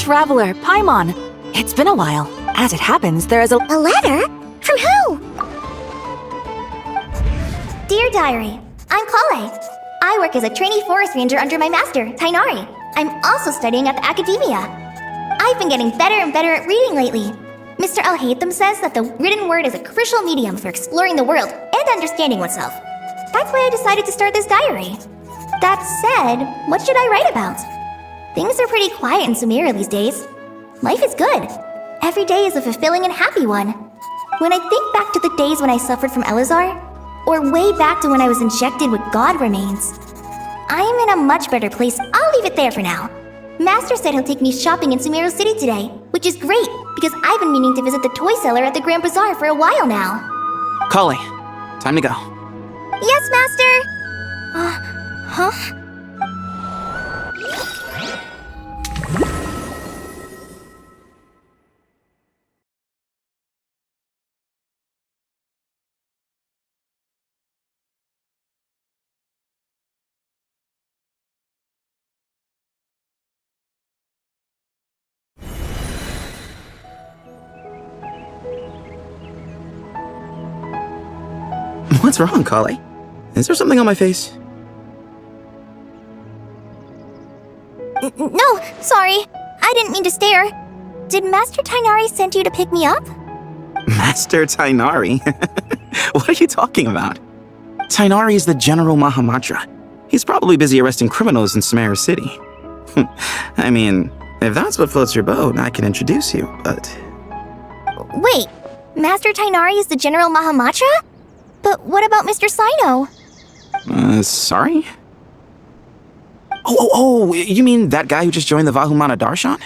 Traveler, Paimon. It's been a while. As it happens, there is a letter? From who? Dear Diary, I'm Kale. I work as a trainee forest ranger under my master, Tainari. I'm also studying at the academia. I've been getting better and better at reading lately. Mr. Al-Haytham says that the written word is a crucial medium for exploring the world and understanding oneself. That's why I decided to start this diary. That said, what should I write about? Things are pretty quiet in Sumeru these days. Life is good. Every day is a fulfilling and happy one. When I think back to the days when I suffered from Elazar, or way back to when I was injected with God remains, I am in a much better place. I'll leave it there for now. Master said he'll take me shopping in Sumeru City today, which is great because I've been meaning to visit the toy seller at the Grand Bazaar for a while now. Kale, time to go. Yes, Master! Huh? What's wrong, Kale? Is there something on my face? No, sorry. I didn't mean to stare. Did Master Tainari send you to pick me up? Master Tainari? What are you talking about? Tainari is the General Mahamudra. He's probably busy arresting criminals in Sumeru City. I mean, if that's what floats your boat, I can introduce you, but... Wait, Master Tainari is the General Mahamudra? But what about Mr. Sino? Sorry? Oh, you mean that guy who just joined the Vahumana Darshan?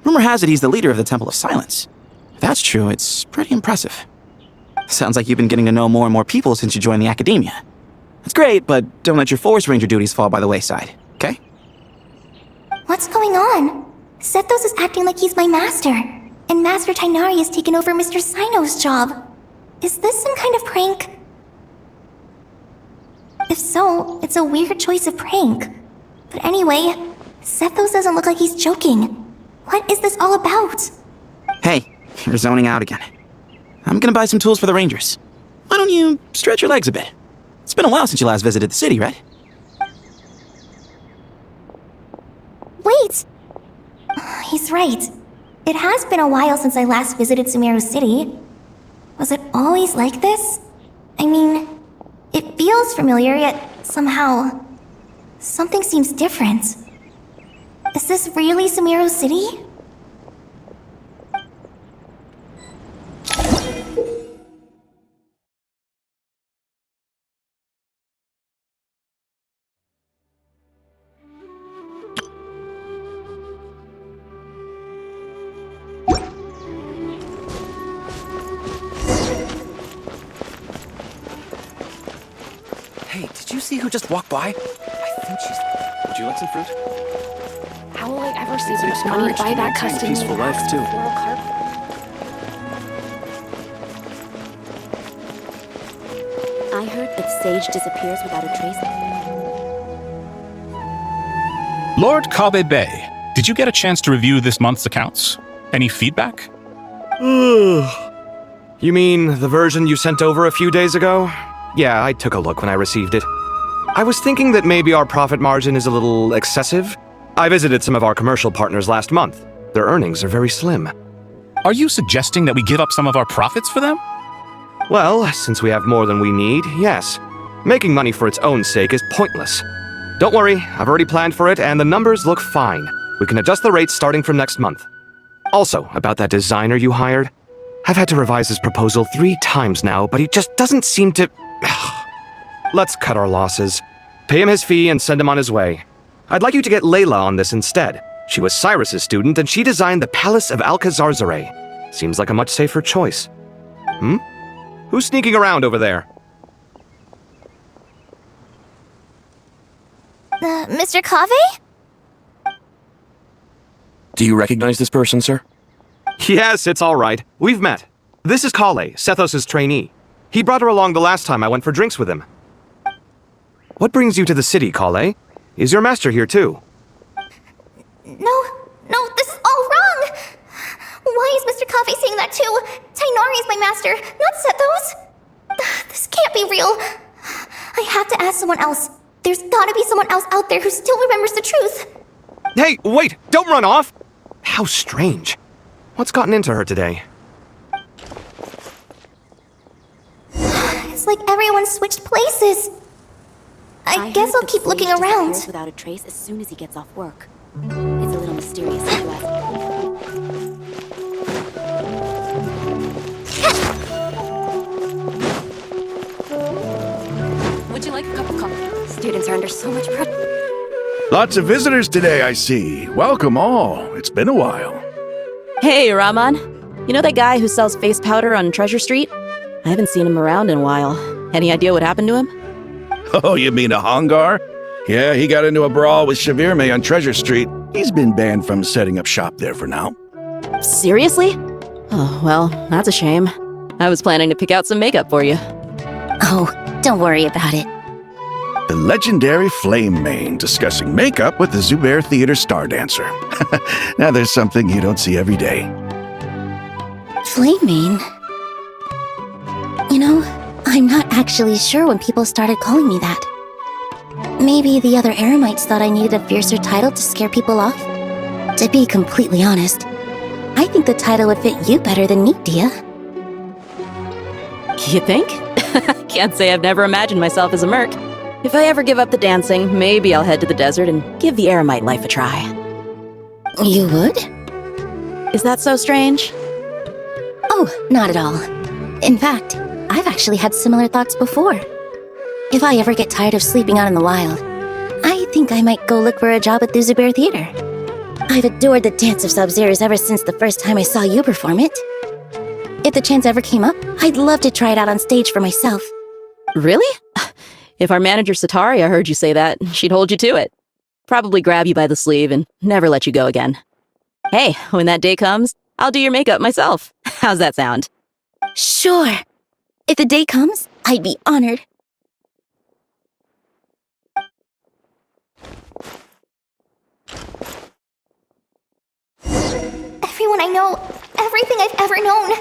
Rumor has it he's the leader of the Temple of Silence. If that's true, it's pretty impressive. Sounds like you've been getting to know more and more people since you joined the academia. That's great, but don't let your forest ranger duties fall by the wayside, okay? What's going on? Sethos is acting like he's my master, and Master Tainari has taken over Mr. Sino's job. Is this some kind of prank? If so, it's a weird choice of prank. But anyway, Sethos doesn't look like he's joking. What is this all about? Hey, you're zoning out again. I'm gonna buy some tools for the rangers. Why don't you stretch your legs a bit? It's been a while since you last visited the city, right? Wait! He's right. It has been a while since I last visited Sumeru City. Was it always like this? I mean, it feels familiar, yet somehow... something seems different. Is this really Sumeru City? Hey, did you see who just walked by? I think she's... Would you like some fruit? How will I ever save enough money to buy that custom peaceful life, too. floral carpet? I heard that sage disappears without a trace. Lord Kabe Bay, did you get a chance to review this month's accounts? Any feedback? You mean the version you sent over a few days ago? Yeah, I took a look when I received it. I was thinking that maybe our profit margin is a little excessive. I visited some of our commercial partners last month. Their earnings are very slim. Are you suggesting that we give up some of our profits for them? Well, since we have more than we need, yes. Making money for its own sake is pointless. Don't worry, I've already planned for it, and the numbers look fine. We can adjust the rates starting from next month. Also, about that designer you hired, I've had to revise his proposal 3 times now, but he just doesn't seem to... Let's cut our losses. Pay him his fee and send him on his way. I'd like you to get Layla on this instead. She was Cyrus's student, and she designed the Palace of Alcazarzare. Seems like a much safer choice. Who's sneaking around over there? Mr. Kave? Do you recognize this person, sir? Yes, it's all right. We've met. This is Kale, Sethos' trainee. He brought her along the last time I went for drinks with him. What brings you to the city, Kale? Is your master here too? No, No, this is all wrong! Why is Mr. Cafe saying that too? Tainari is my master, not Sethos. This can't be real. I have to ask someone else. There's gotta be someone else out there who still remembers the truth. Hey, wait! Don't run off! How strange. What's gotten into her today? It's like everyone switched places. I guess I'll keep looking around. Without a trace as soon as he gets off work. It's a little mysterious if you ask me. Would you like a cup of coffee? Students are under so much pressure. Lots of visitors today, I see. Welcome all. It's been a while. Hey, Rahman. You know that guy who sells face powder on Treasure Street? I haven't seen him around in a while. Any idea what happened to him? Oh, you mean a Hongar? Yeah, he got into a brawl with Shavirme on Treasure Street. He's been banned from setting up shop there for now. Seriously? Oh, well, that's a shame. I was planning to pick out some makeup for you. Oh, don't worry about it. The legendary Flame Mane discussing makeup with the Zubair Theater star dancer. Now there's something you don't see every day. Flame Mane? You know, I'm not actually sure when people started calling me that. Maybe the other Eremites thought I needed a fiercer title to scare people off? To be completely honest, I think the title would fit you better than me, Dia. You think? Can't say I've never imagined myself as a merc. If I ever give up the dancing, maybe I'll head to the desert and give the Eremite life a try. You would? Is that so strange? Oh, not at all. In fact, I've actually had similar thoughts before. If I ever get tired of sleeping out in the wild, I think I might go look for a job at the Zubair Theater. I've adored the dance of Sub-Zeros ever since the first time I saw you perform it. If the chance ever came up, I'd love to try it out on stage for myself. Really? If our manager Satari heard you say that, she'd hold you to it. Probably grab you by the sleeve and never let you go again. Hey, when that day comes, I'll do your makeup myself. How's that sound? Sure. If the day comes, I'd be honored. Everyone I know, everything I've ever known.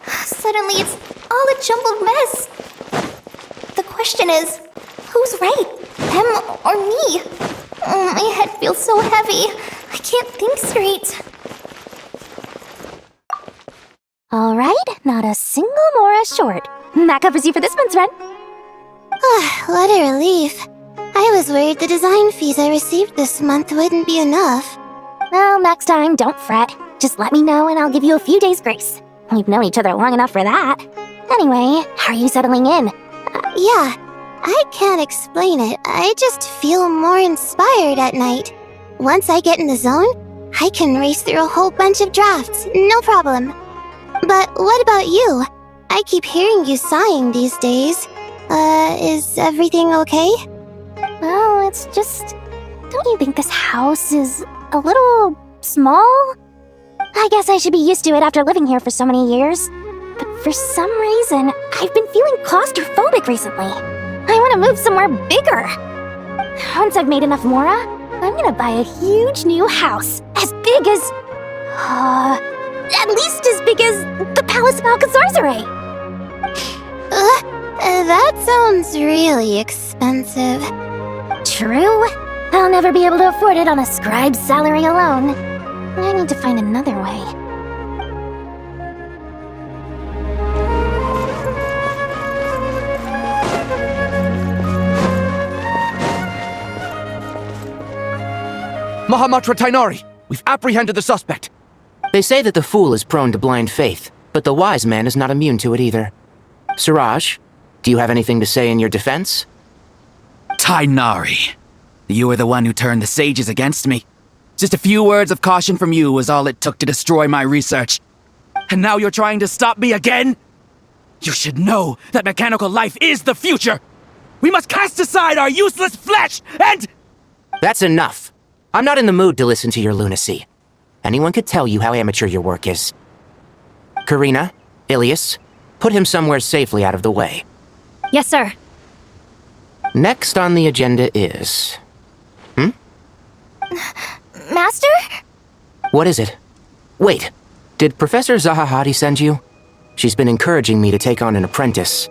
Suddenly it's all a jumbled mess. The question is, who's right? Them or me? My head feels so heavy. I can't think straight. Alright, not a single Mora short. That covers you for this month's rent. What a relief. I was worried the design fees I received this month wouldn't be enough. Well, next time, don't fret. Just let me know and I'll give you a few days' grace. We've known each other long enough for that. Anyway, how are you settling in? Yeah, I can't explain it. I just feel more inspired at night. Once I get in the zone, I can race through a whole bunch of drafts, no problem. But what about you? I keep hearing you sighing these days. Is everything okay? Well, it's just... Don't you think this house is a little small? I guess I should be used to it after living here for so many years. But for some reason, I've been feeling claustrophobic recently. I want to move somewhere bigger. Once I've made enough Mora, I'm gonna buy a huge new house. As big as... at least as big as the Palace of Alcazarzaray. That sounds really expensive. True. I'll never be able to afford it on a scribe's salary alone. I need to find another way. Mahamatra Tainari, we've apprehended the suspect. They say that the fool is prone to blind faith, but the wise man is not immune to it either. Suraj, do you have anything to say in your defense? Tainari, you were the one who turned the sages against me. Just a few words of caution from you was all it took to destroy my research. And now you're trying to stop me again? You should know that mechanical life is the future! We must cast aside our useless flesh and... That's enough. I'm not in the mood to listen to your lunacy. Anyone could tell you how amateur your work is. Karina, Ilias, put him somewhere safely out of the way. Yes, sir. Next on the agenda is... Master? What is it? Wait, did Professor Zahahati send you? She's been encouraging me to take on an apprentice.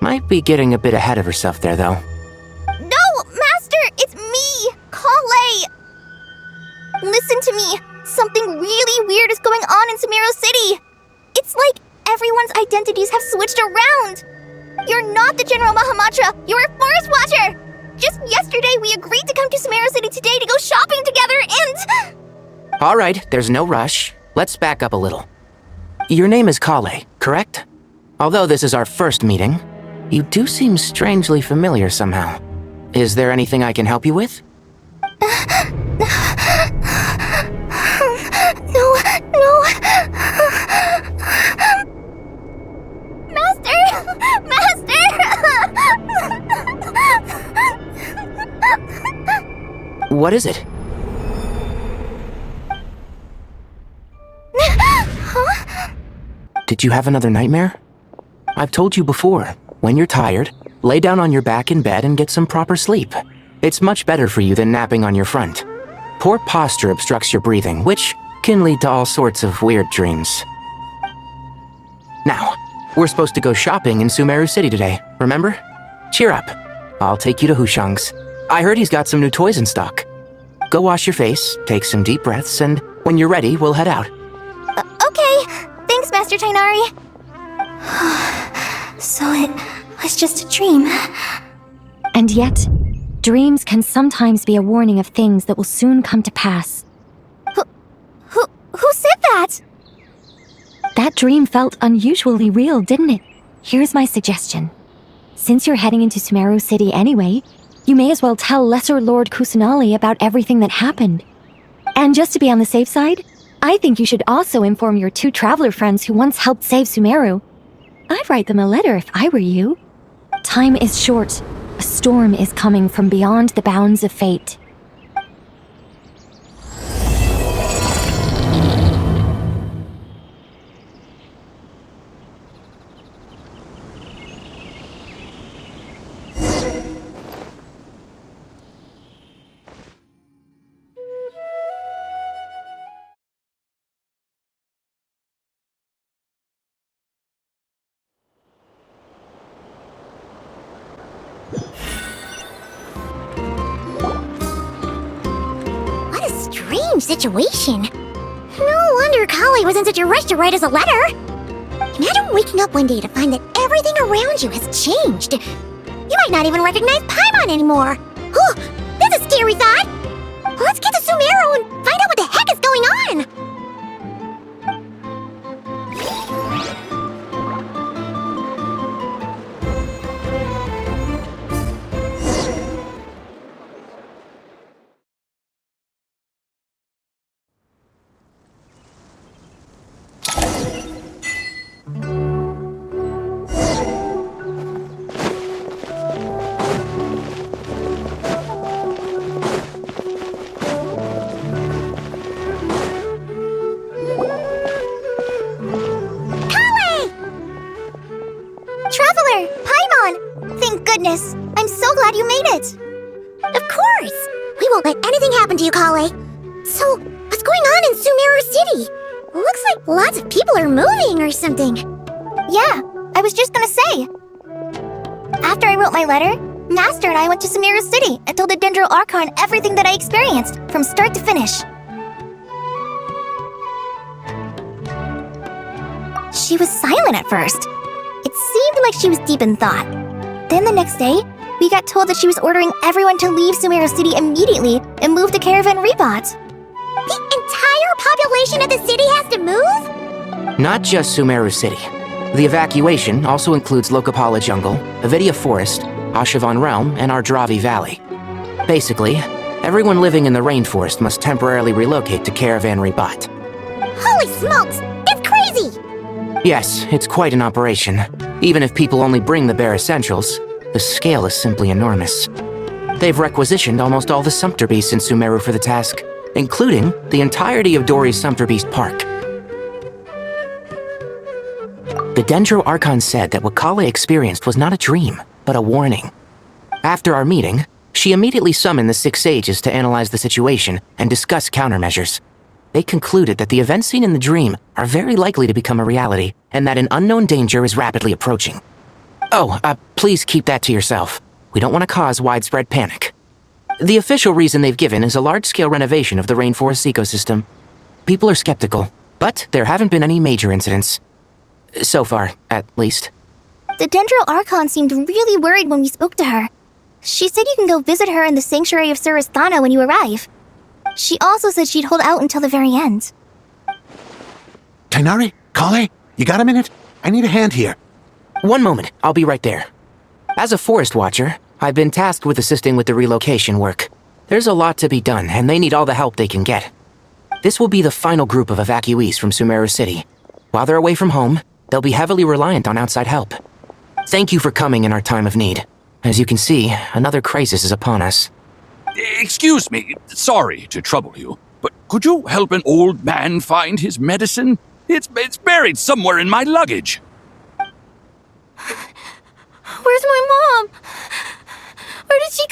Might be getting a bit ahead of herself there, though. No, Master! It's me! Kale! Listen to me! Something really weird is going on in Sumeru City! It's like everyone's identities have switched around! You're not the General Mahamatra! You're a Forest Watcher! Just yesterday we agreed to come to Sumeru City today to go shopping together and... Alright, there's no rush. Let's back up a little. Your name is Kale, correct? Although this is our first meeting, you do seem strangely familiar somehow. Is there anything I can help you with? No. Master! What is it? Huh? Did you have another nightmare? I've told you before, when you're tired, lay down on your back in bed and get some proper sleep. It's much better for you than napping on your front. Poor posture obstructs your breathing, which can lead to all sorts of weird dreams. Now, we're supposed to go shopping in Sumeru City today, remember? Cheer up. I'll take you to Hushang's. I heard he's got some new toys in stock. Go wash your face, take some deep breaths, and when you're ready, we'll head out. Okay. Thanks, Master Tainari. So it was just a dream. And yet, dreams can sometimes be a warning of things that will soon come to pass. Who said that? That dream felt unusually real, didn't it? Here's my suggestion. Since you're heading into Sumeru City anyway, you may as well tell Lesser Lord Kusanali about everything that happened. And just to be on the safe side, I think you should also inform your 2 traveler friends who once helped save Sumeru. I'd write them a letter if I were you. Time is short. A storm is coming from beyond the bounds of fate. Situation. No wonder Kali was in such a rush to write us a letter. Imagine waking up one day to find that everything around you has changed. You might not even recognize Paimon anymore. Oh, that's a scary thought. Let's get to Sumeru and find out what the heck is going on. Goodness, I'm so glad you made it! Of course! We won't let anything happen to you, Kale. So, what's going on in Sumeru City? Looks like lots of people are moving or something. Yeah, I was just gonna say. After I wrote my letter, Master and I went to Sumeru City and told the Dendro Archon everything that I experienced, from start to finish. She was silent at first. It seemed like she was deep in thought. Then the next day, we got told that she was ordering everyone to leave Sumeru City immediately and move to Caravan Rebot. The entire population of the city has to move? Not just Sumeru City. The evacuation also includes Lokapala Jungle, Avidia Forest, Ashavan Realm, and Ardravi Valley. Basically, everyone living in the rainforest must temporarily relocate to Caravan Rebot. Holy smokes! It's crazy! Yes, it's quite an operation. Even if people only bring the bare essentials, the scale is simply enormous. They've requisitioned almost all the Sumpter Beasts in Sumeru for the task, including the entirety of Dori's Sumpter Beast Park. The Dendro Archon said that what Kale experienced was not a dream, but a warning. After our meeting, she immediately summoned the 6 sages to analyze the situation and discuss countermeasures. They concluded that the events seen in the dream are very likely to become a reality, and that an unknown danger is rapidly approaching. Oh, please keep that to yourself. We don't want to cause widespread panic. The official reason they've given is a large-scale renovation of the rainforest ecosystem. People are skeptical, but there haven't been any major incidents. So far, at least. The Dendro Archon seemed really worried when we spoke to her. She said you can go visit her in the Sanctuary of Surasthana when you arrive. She also said she'd hold out until the very end. Tighnari? Kale? You got a minute? I need a hand here. One moment, I'll be right there. As a forest watcher, I've been tasked with assisting with the relocation work. There's a lot to be done, and they need all the help they can get. This will be the final group of evacuees from Sumeru City. While they're away from home, they'll be heavily reliant on outside help. Thank you for coming in our time of need. As you can see, another crisis is upon us. Excuse me, sorry to trouble you, but could you help an old man find his medicine? It's buried somewhere in my luggage. Where's my mom? Where did she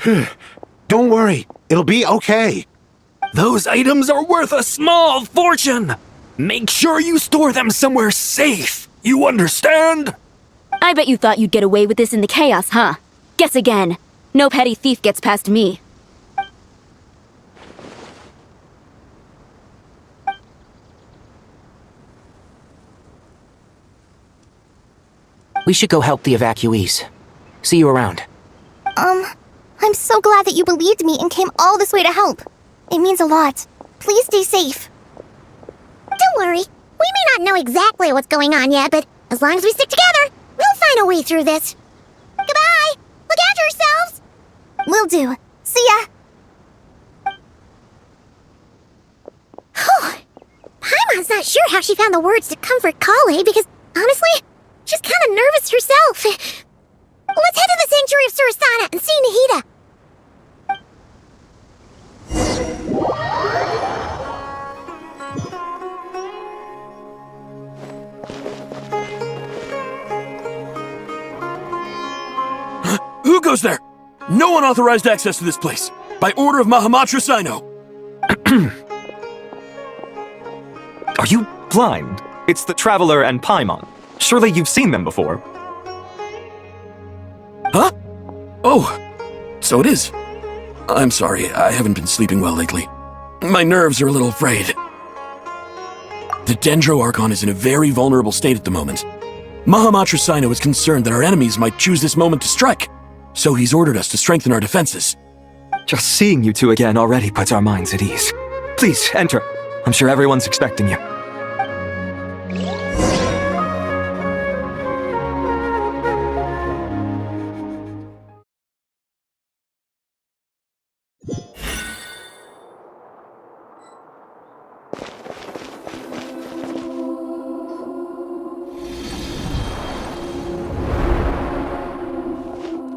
go? Don't worry, it'll be okay. Those items are worth a small fortune. Make sure you store them somewhere safe. You understand? I bet you thought you'd get away with this in the chaos, huh? Guess again. No petty thief gets past me. We should go help the evacuees. See you around. I'm so glad that you believed me and came all this way to help. It means a lot. Please stay safe. Don't worry. We may not know exactly what's going on yet, but as long as we stick together, we'll find a way through this. Goodbye! Look after yourselves! Will do. See ya! Whew. Paimon's not sure how she found the words to comfort Kale because, honestly, she's kind of nervous herself. Let's head to the Sanctuary of Surasthana and see Nahida. Who goes there? No unauthorized access to this place. By order of Mahamatra Sino. Are you blind? It's the Traveler and Paimon. Surely you've seen them before. Huh? Oh, so it is. I'm sorry, I haven't been sleeping well lately. My nerves are a little frayed. The Dendro Archon is in a very vulnerable state at the moment. Mahamatra Sino is concerned that our enemies might choose this moment to strike, so he's ordered us to strengthen our defenses. Just seeing you two again already puts our minds at ease. Please, enter. I'm sure everyone's expecting you.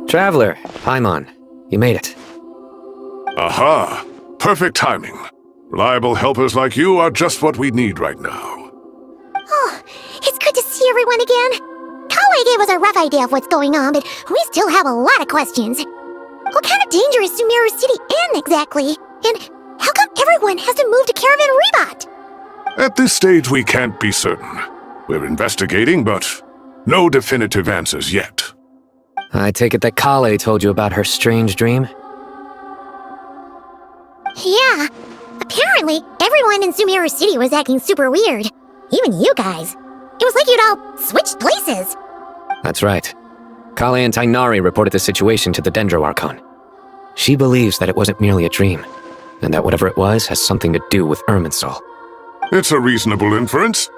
Traveler, Paimon, you made it. Aha! Perfect timing. Reliable helpers like you are just what we need right now. Oh, it's good to see everyone again. Kale gave us a rough idea of what's going on, but we still have a lot of questions. What kind of danger is Sumeru City in exactly? And how come everyone has to move to Caravan Rebot? At this stage, we can't be certain. We're investigating, but no definitive answers yet. I take it that Kale told you about her strange dream? Yeah. Apparently, everyone in Sumeru City was acting super weird. Even you guys. It was like you'd all switched places. That's right. Kale and Tighnari reported the situation to the Dendro Archon. She believes that it wasn't merely a dream, and that whatever it was has something to do with Irminsul. It's a reasonable inference.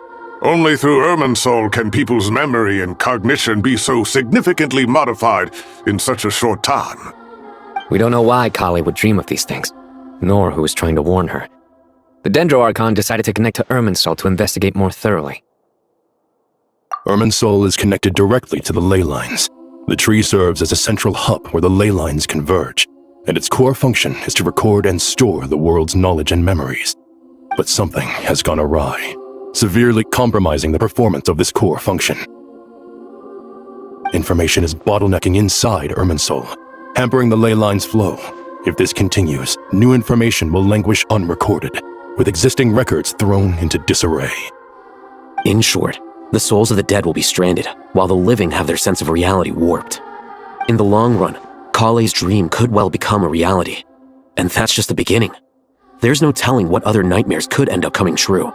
Only through Irminsul can people's memory and cognition be so significantly modified in such a short time. We don't know why Kale would dream of these things, nor who was trying to warn her. The Dendro Archon decided to connect to Irminsul to investigate more thoroughly. Irminsul is connected directly to the ley lines. The tree serves as a central hub where the ley lines converge, and its core function is to record and store the world's knowledge and memories. But something has gone awry, severely compromising the performance of this core function. Information is bottlenecking inside Irminsul, hampering the ley line's flow, If this continues, new information will languish unrecorded, with existing records thrown into disarray. In short, the souls of the dead will be stranded, while the living have their sense of reality warped. In the long run, Kale's dream could well become a reality. And that's just the beginning. There's no telling what other nightmares could end up coming true.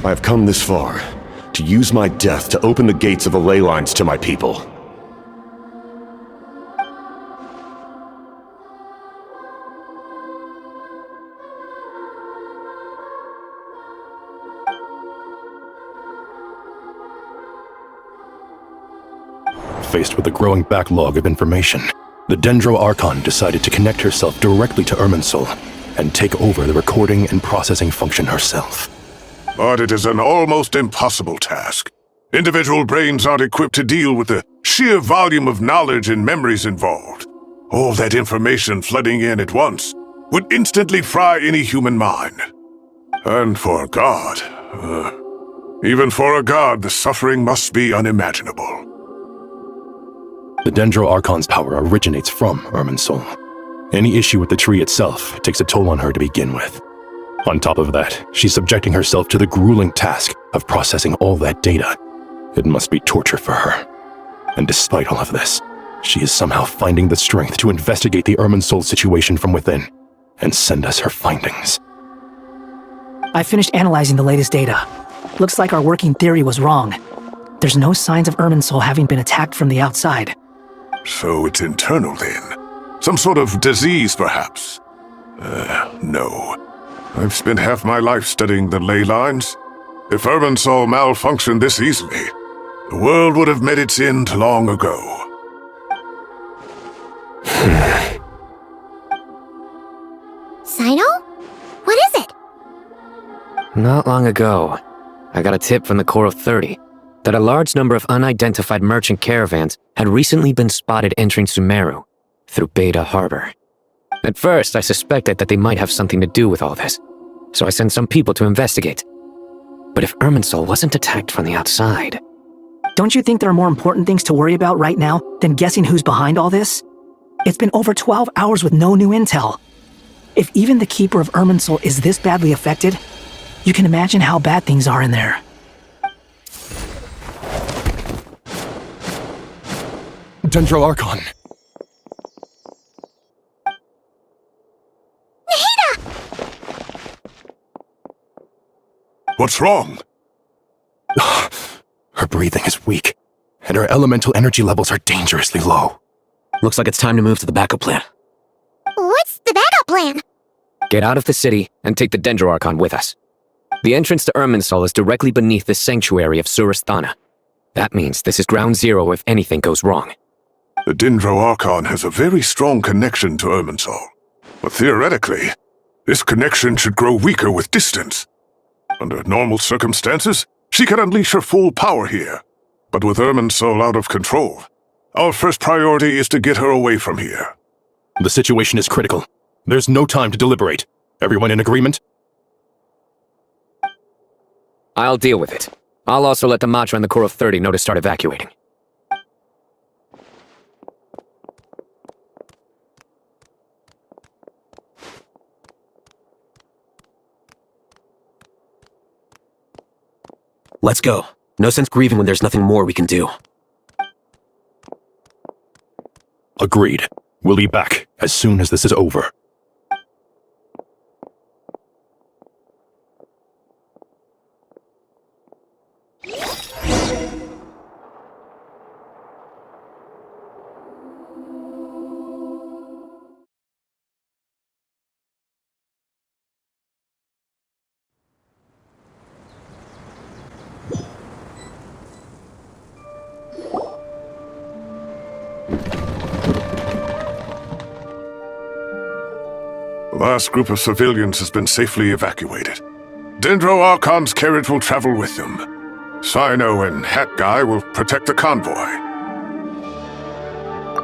I have come this far, to use my death to open the gates of the ley lines to my people. Faced with a growing backlog of information, the Dendro Archon decided to connect herself directly to Irminsul and take over the recording and processing function herself. But it is an almost impossible task. Individual brains aren't equipped to deal with the sheer volume of knowledge and memories involved. All that information flooding in at once would instantly fry any human mind. And for a god, even for a god, the suffering must be unimaginable. The Dendro Archon's power originates from Irminsul. Any issue with the tree itself takes a toll on her to begin with. On top of that, she's subjecting herself to the grueling task of processing all that data. It must be torture for her. And despite all of this, she is somehow finding the strength to investigate the Irminsul situation from within and send us her findings. I finished analyzing the latest data. Looks like our working theory was wrong. There's no signs of Irminsul having been attacked from the outside. So it's internal then? Some sort of disease, perhaps? No. I've spent half my life studying the ley lines. If Irminsul malfunctioned this easily, the world would have met its end long ago. Sino? What is it? Not long ago, I got a tip from the Core of 30 that a large number of unidentified merchant caravans had recently been spotted entering Sumeru through Beta Harbor. At first, I suspected that they might have something to do with all this, so I sent some people to investigate. But if Irminsul wasn't attacked from the outside... Don't you think there are more important things to worry about right now than guessing who's behind all this? It's been over 12 hours with no new intel. If even the Keeper of Irminsul is this badly affected, you can imagine how bad things are in there. Dendro Archon. What's wrong? Her breathing is weak, and her elemental energy levels are dangerously low. Looks like it's time to move to the backup plan. What's the backup plan? Get out of the city and take the Dendro Archon with us. The entrance to Irminsul is directly beneath the sanctuary of Surasthana. That means this is ground zero if anything goes wrong. The Dendro Archon has a very strong connection to Irminsul. But theoretically, this connection should grow weaker with distance. Under normal circumstances, she could unleash her full power here. But with Irminsul out of control, our first priority is to get her away from here. The situation is critical. There's no time to deliberate. Everyone in agreement? I'll deal with it. I'll also let the Matra and the Core of 30 know to start evacuating. Let's go. No sense grieving when there's nothing more we can do. Agreed. We'll be back as soon as this is over. The last group of civilians has been safely evacuated. Dendro Archon's carriage will travel with them. Sino and Hat Guy will protect the convoy.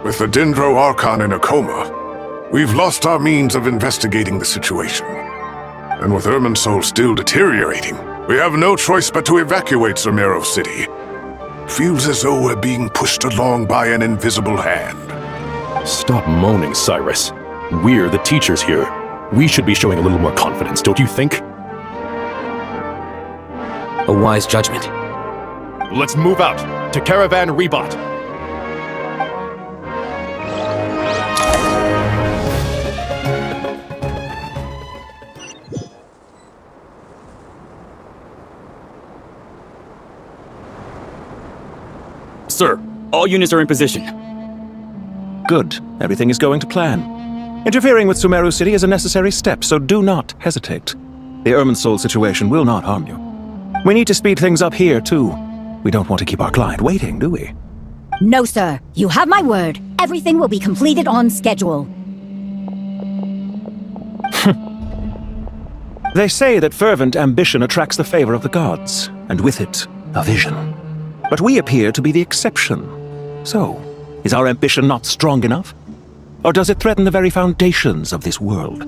With the Dendro Archon in a coma, we've lost our means of investigating the situation. And with Irminsul still deteriorating, we have no choice but to evacuate Sumeru City. Feels as though we're being pushed along by an invisible hand. Stop moaning, Cyrus. We're the teachers here. We should be showing a little more confidence, don't you think? A wise judgment. Let's move out to Caravan Rebot. Sir, all units are in position. Good. Everything is going to plan. Interfering with Sumeru City is a necessary step, so do not hesitate. The Irminsul situation will not harm you. We need to speed things up here, too. We don't want to keep our client waiting, do we? No, sir. You have my word. Everything will be completed on schedule. They say that fervent ambition attracts the favor of the gods, and with it, a vision. But we appear to be the exception. So, is our ambition not strong enough? Or does it threaten the very foundations of this world?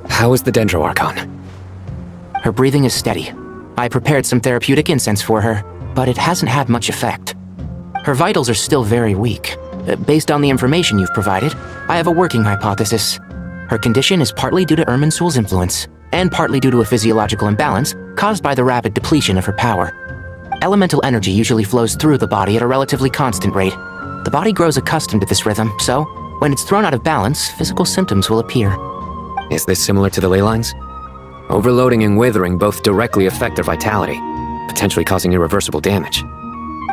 How is the Dendro Archon? Her breathing is steady. I prepared some therapeutic incense for her, but it hasn't had much effect. Her vitals are still very weak. Based on the information you've provided, I have a working hypothesis. Her condition is partly due to Irminsul's influence, and partly due to a physiological imbalance caused by the rapid depletion of her power. Elemental energy usually flows through the body at a relatively constant rate. The body grows accustomed to this rhythm, so when it's thrown out of balance, physical symptoms will appear. Is this similar to the ley lines? Overloading and withering both directly affect their vitality, potentially causing irreversible damage.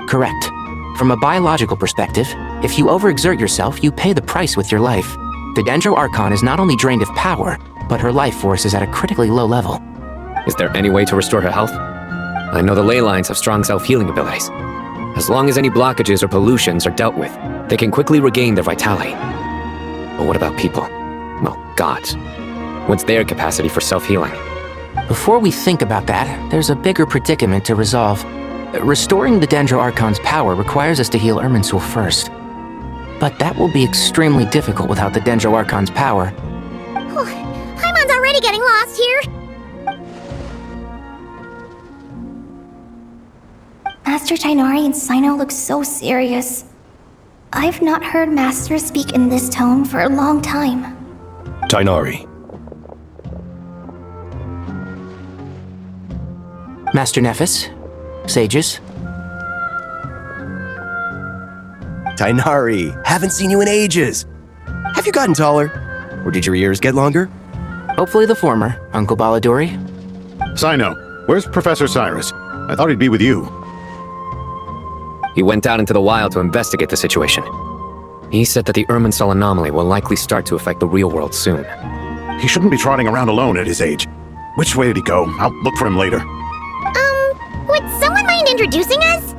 Correct. From a biological perspective, if you overexert yourself, you pay the price with your life. The Dendro Archon is not only drained of power, but her life force is at a critically low level. Is there any way to restore her health? I know the ley lines have strong self-healing abilities. As long as any blockages or pollutions are dealt with, they can quickly regain their vitality. But what about people? Well, gods. What's their capacity for self-healing? Before we think about that, there's a bigger predicament to resolve. Restoring the Dendro Archon's power requires us to heal Irminsul first. But that will be extremely difficult without the Dendro Archon's power. Paimon's already getting lost here. Master Tighnari and Sino look so serious. I've not heard Master speak in this tone for a long time. Tighnari. Master Nephis? Sages? Tighnari, haven't seen you in ages. Have you gotten taller? Or did your ears get longer? Hopefully the former, Uncle Baladuri. Sino, where's Professor Cyrus? I thought he'd be with you. He went out into the wild to investigate the situation. He said that the Irminsul anomaly will likely start to affect the real world soon. He shouldn't be trotting around alone at his age. Which way did he go? I'll look for him later. Would someone mind introducing us?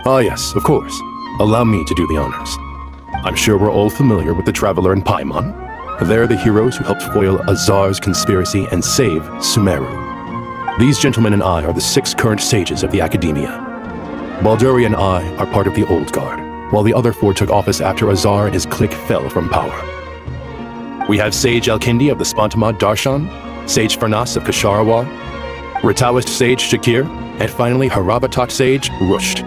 Ah yes, of course. Allow me to do the honors. I'm sure we're all familiar with the Traveler and Paimon. They're the heroes who helped foil Azar's conspiracy and save Sumeru. These gentlemen and I are the 6 current sages of the Academia. Balduri and I are part of the Old Guard, while the other 4 took office after Azar and his clique fell from power. We have Sage Alkindi of the Spantamad Darshan, Sage Farnas of Kasharawar, Rataoist Sage Shakir, and finally Harabatot Sage Rusht.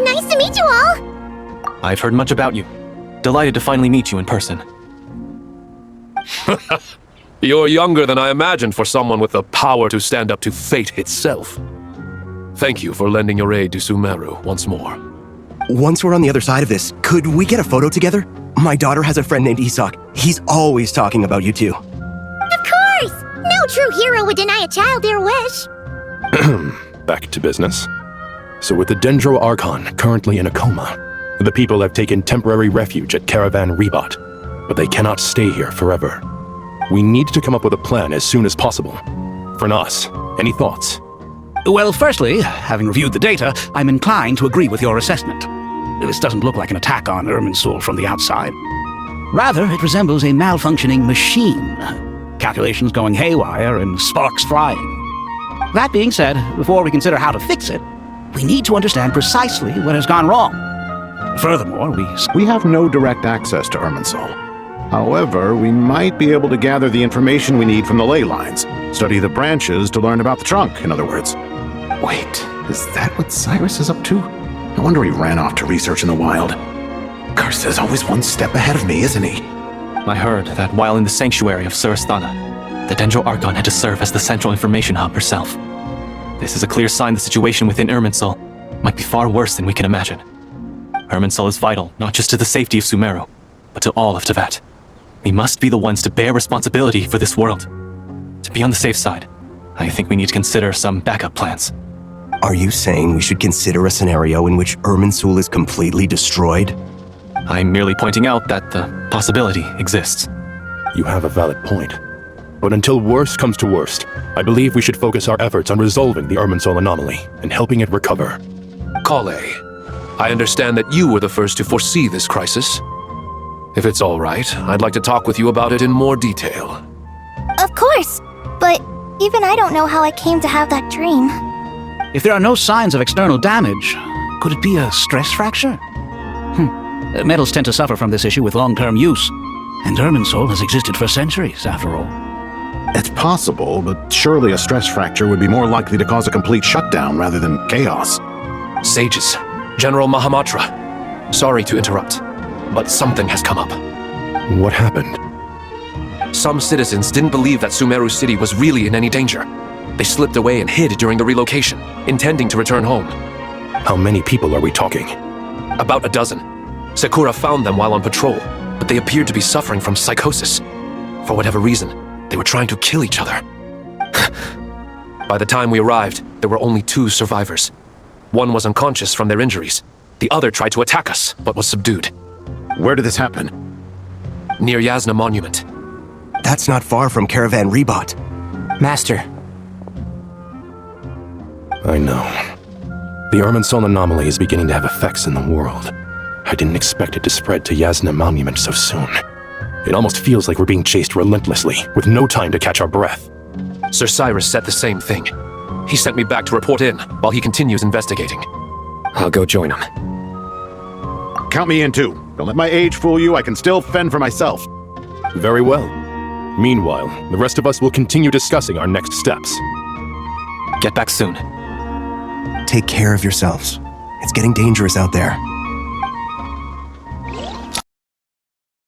Nice to meet you all. I've heard much about you. Delighted to finally meet you in person. You're younger than I imagined for someone with the power to stand up to fate itself. Thank you for lending your aid to Sumeru once more. Once we're on the other side of this, could we get a photo together? My daughter has a friend named Isak. He's always talking about you two. Of course! No true hero would deny a child their wish. Back to business. So with the Dendro Archon currently in a coma, the people have taken temporary refuge at Caravan Rebot, but they cannot stay here forever. We need to come up with a plan as soon as possible. For Nas, any thoughts? Well, firstly, having reviewed the data, I'm inclined to agree with your assessment. This doesn't look like an attack on Irminsul from the outside. Rather, it resembles a malfunctioning machine. Calculations going haywire and sparks flying. That being said, before we consider how to fix it, we need to understand precisely what has gone wrong. Furthermore, we have no direct access to Irminsul. However, we might be able to gather the information we need from the ley lines. Study the branches to learn about the trunk, in other words. Wait, is that what Cyrus is up to? No wonder he ran off to research in the wild. Karsa's always one step ahead of me, isn't he? I heard that while in the sanctuary of Surasthana, the Dendro Archon had to serve as the central information hub herself. This is a clear sign the situation within Irminsul might be far worse than we can imagine. Irminsul is vital not just to the safety of Sumeru, but to all of Tibet. We must be the ones to bear responsibility for this world. To be on the safe side, I think we need to consider some backup plans. Are you saying we should consider a scenario in which Irminsul is completely destroyed? I'm merely pointing out that the possibility exists. You have a valid point. But until worst comes to worst, I believe we should focus our efforts on resolving the Irminsul anomaly and helping it recover. Kale, I understand that you were the first to foresee this crisis. If it's all right, I'd like to talk with you about it in more detail. Of course, but even I don't know how I came to have that dream. if there are no signs of external damage, could it be a stress fracture? Metals tend to suffer from this issue with long-term use, and Irminsul has existed for centuries, after all. It's possible, but surely a stress fracture would be more likely to cause a complete shutdown rather than chaos. Sages, General Mahamatra, sorry to interrupt, but something has come up. What happened? Some citizens didn't believe that Sumeru City was really in any danger. They slipped away and hid during the relocation, intending to return home. How many people are we talking? About a dozen. Sakura found them while on patrol, but they appeared to be suffering from psychosis. For whatever reason, they were trying to kill each other. By the time we arrived, there were only 2 survivors. One was unconscious from their injuries. The other tried to attack us, but was subdued. Where did this happen? Near Yasna Monument. That's not far from Caravan Rebot. Master. I know. The Irminsul anomaly is beginning to have effects in the world. I didn't expect it to spread to Yasna Monument so soon. It almost feels like we're being chased relentlessly, with no time to catch our breath. Sir Cyrus said the same thing. He sent me back to report in, while he continues investigating. I'll go join him. Count me in too. Don't let my age fool you, I can still fend for myself. Very well. Meanwhile, the rest of us will continue discussing our next steps. Get back soon. Take care of yourselves. It's getting dangerous out there.